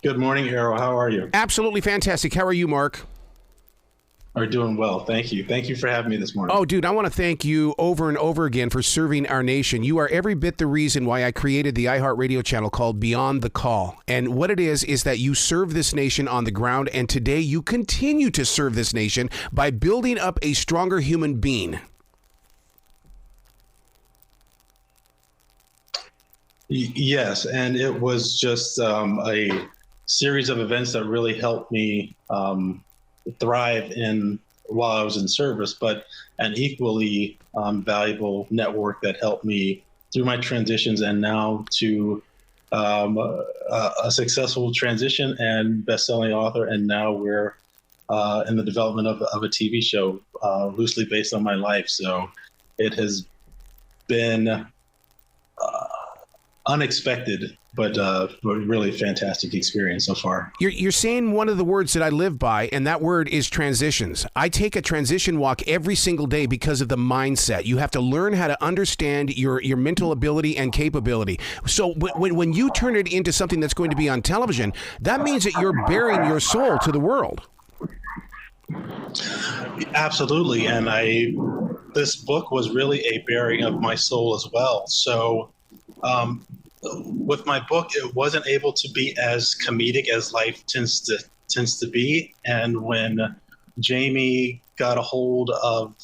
Good morning, Arrow. How are you? Absolutely fantastic. How are you, Mark? Are doing well. Thank you. Thank you for having me this morning. Oh, dude, I want to thank you over and over again for serving our nation. You are every bit the reason why I created the iHeartRadio channel called Beyond the Call. And what it is that you serve this nation on the ground, and today you continue to serve this nation by building up a stronger human being. Yes, and it was just a series of events that really helped me thrive in while I was in service, but an equally valuable network that helped me through my transitions and now to a successful transition and best-selling author. And now we're in the development of a TV show loosely based on my life. So it has been unexpected, but really fantastic experience so far. You're saying one of the words that I live by, and that word is transitions. I take a transition walk every single day because of the mindset. You have to learn how to understand your mental ability and capability. So when you turn it into something that's going to be on television, that means that you're bearing your soul to the world. Absolutely. And this book was really a bearing of my soul as well. So with my book, it wasn't able to be as comedic as life tends to be. And when Jamie got a hold of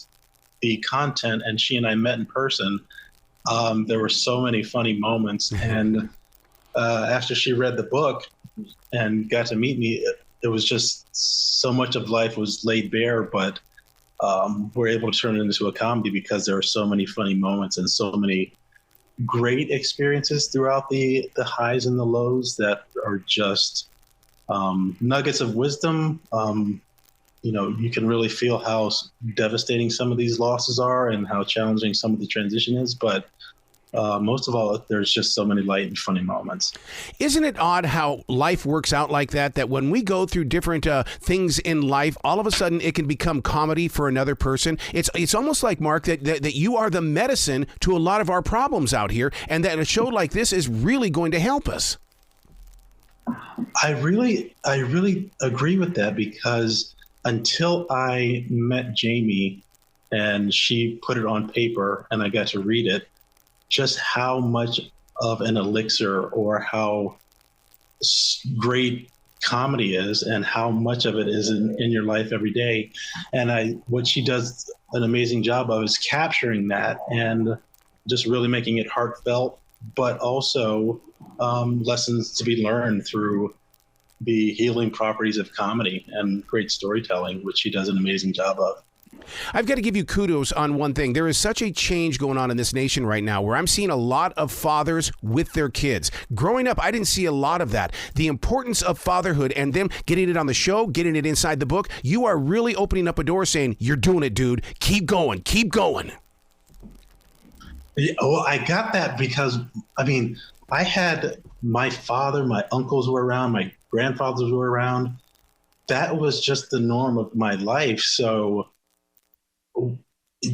the content and she and I met in person, there were so many funny moments. And after she read the book and got to meet me, it was just so much of life was laid bare, but we're able to turn it into a comedy because there are so many funny moments and so many great experiences throughout the highs and the lows that are just nuggets of wisdom. You can really feel how devastating some of these losses are and how challenging some of the transition is. But most of all, there's just so many light and funny moments. Isn't it odd how life works out like that? That when we go through different things in life, all of a sudden it can become comedy for another person. It's almost like, Mark, that you are the medicine to a lot of our problems out here, and that a show like this is really going to help us. I really agree with that, because until I met Jamie and she put it on paper and I got to read it, just how much of an elixir or how great comedy is and how much of it is in your life every day. And what she does an amazing job of is capturing that and just really making it heartfelt, but also lessons to be learned through the healing properties of comedy and great storytelling, which she does an amazing job of. I've got to give you kudos on one thing. There is such a change going on in this nation right now where I'm seeing a lot of fathers with their kids. Growing up, I didn't see a lot of that. The importance of fatherhood and them getting it on the show, getting it inside the book. You are really opening up a door saying, you're doing it, dude. Keep going. Keep going. Yeah, well, I got that because, I had my father, my uncles were around, my grandfathers were around. That was just the norm of my life. So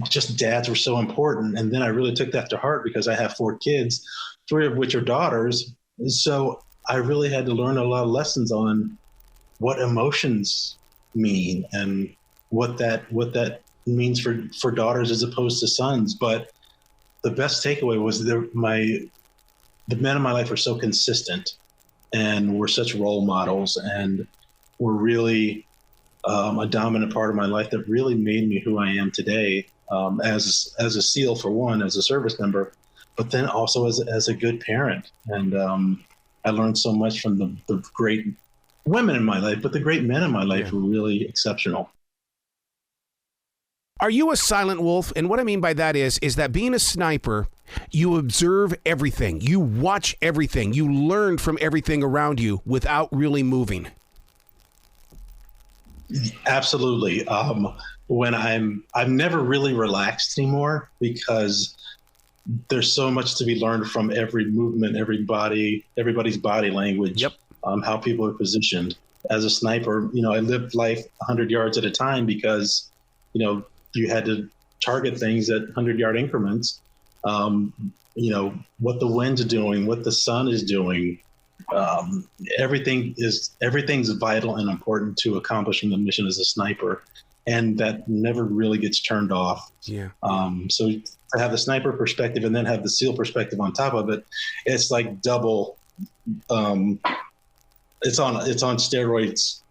just dads were so important. And then I really took that to heart because I have 4 kids, 3 of which are daughters. So I really had to learn a lot of lessons on what emotions mean and what that means for daughters as opposed to sons. But the best takeaway was the men in my life were so consistent and were such role models and were really a dominant part of my life that really made me who I am today, as a SEAL, for one, as a service member, but then also as a good parent. And I learned so much from the great women in my life, but the great men in my life were really exceptional. Are you a silent wolf? And what I mean by that is that being a sniper, you observe everything, you watch everything, you learn from everything around you without really moving. Absolutely. When I'm never really relaxed anymore because there's so much to be learned from every movement, everybody's body language, Yep. How people are positioned. As a sniper, I lived life 100 yards at a time because, you had to target things at 100-yard increments. What the wind's doing, what the sun is doing, um, everything's vital and important to accomplishing the mission as a sniper, and that never really gets turned off. Yeah. So to have the sniper perspective and then have the SEAL perspective on top of it, it's like double. It's on steroids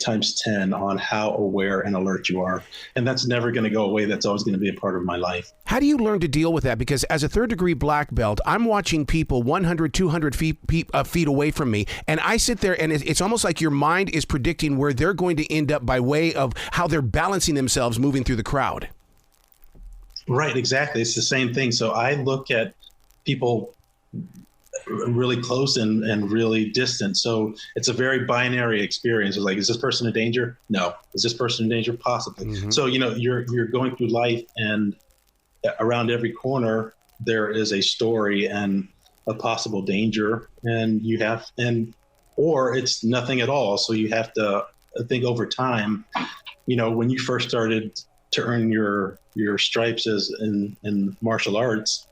times 10 on how aware and alert you are. And that's never going to go away. That's always going to be a part of my life. How do you learn to deal with that? Because as a third-degree black belt, I'm watching people 100, 200 feet away from me, and I sit there, and it's almost like your mind is predicting where they're going to end up by way of how they're balancing themselves moving through the crowd. Right, exactly. It's the same thing. So I look at people really close and really distant. So it's a very binary experience. It's like, is this person in danger? No. Is this person in danger? Possibly. Mm-hmm. So, you're going through life, and around every corner, there is a story and a possible danger, or it's nothing at all. So you have to think over time, when you first started to earn your stripes as in martial arts,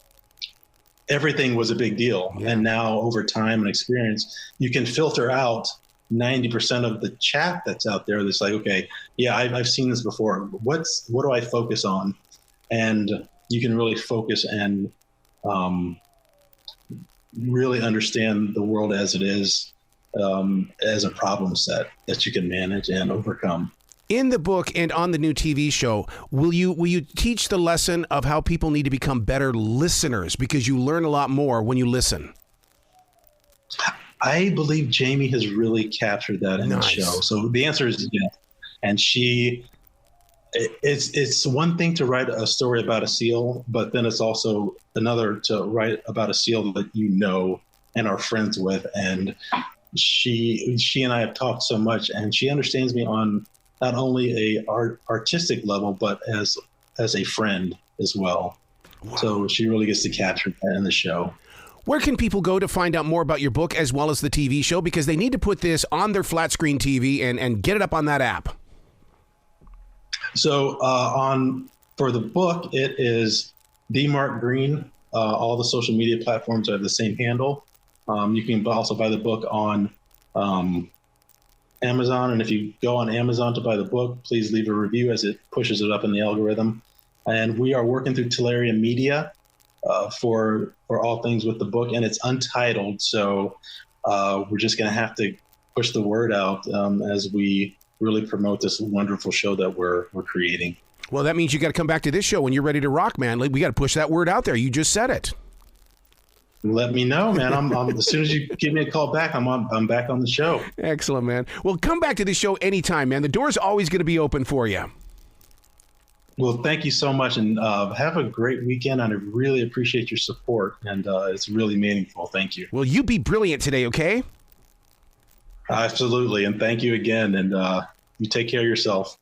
everything was a big deal. Yeah. And now over time and experience, you can filter out 90% of the chat that's out there. That's like, okay, yeah, I've seen this before. What do I focus on? And you can really focus and really understand the world as it is, as a problem set that you can manage and overcome. In the book and on the new TV show, will you teach the lesson of how people need to become better listeners, because you learn a lot more when you listen? I believe Jamie has really captured that in the show. So the answer is yes. And it's one thing to write a story about a SEAL, but then it's also another to write about a SEAL that and are friends with. And she and I have talked so much, and she understands me on not only a artistic level, but as a friend as well. Wow. So she really gets to capture that in the show. Where can people go to find out more about your book as well as the TV show? Because they need to put this on their flat screen TV and get it up on that app. So for the book, it is Mark Greene. All the social media platforms have the same handle. You can also buy the book on Amazon, and if you go on Amazon to buy the book, please leave a review, as it pushes it up in the algorithm. And we are working through Teleria Media for all things with the book, and it's untitled, so we're just going to have to push the word out as we really promote this wonderful show that we're creating. Well, that means you got to come back to this show when you're ready to rock, man. We got to push that word out there. You just said it. Let me know, man. I'm as soon as you give me a call back, I'm back on the show. Excellent, man. Well, come back to the show anytime, man. The door's always going to be open for you. Well, thank you so much, and have a great weekend. And I really appreciate your support, and it's really meaningful. Thank you. Well, you be brilliant today, okay? Absolutely, and thank you again, and you take care of yourself.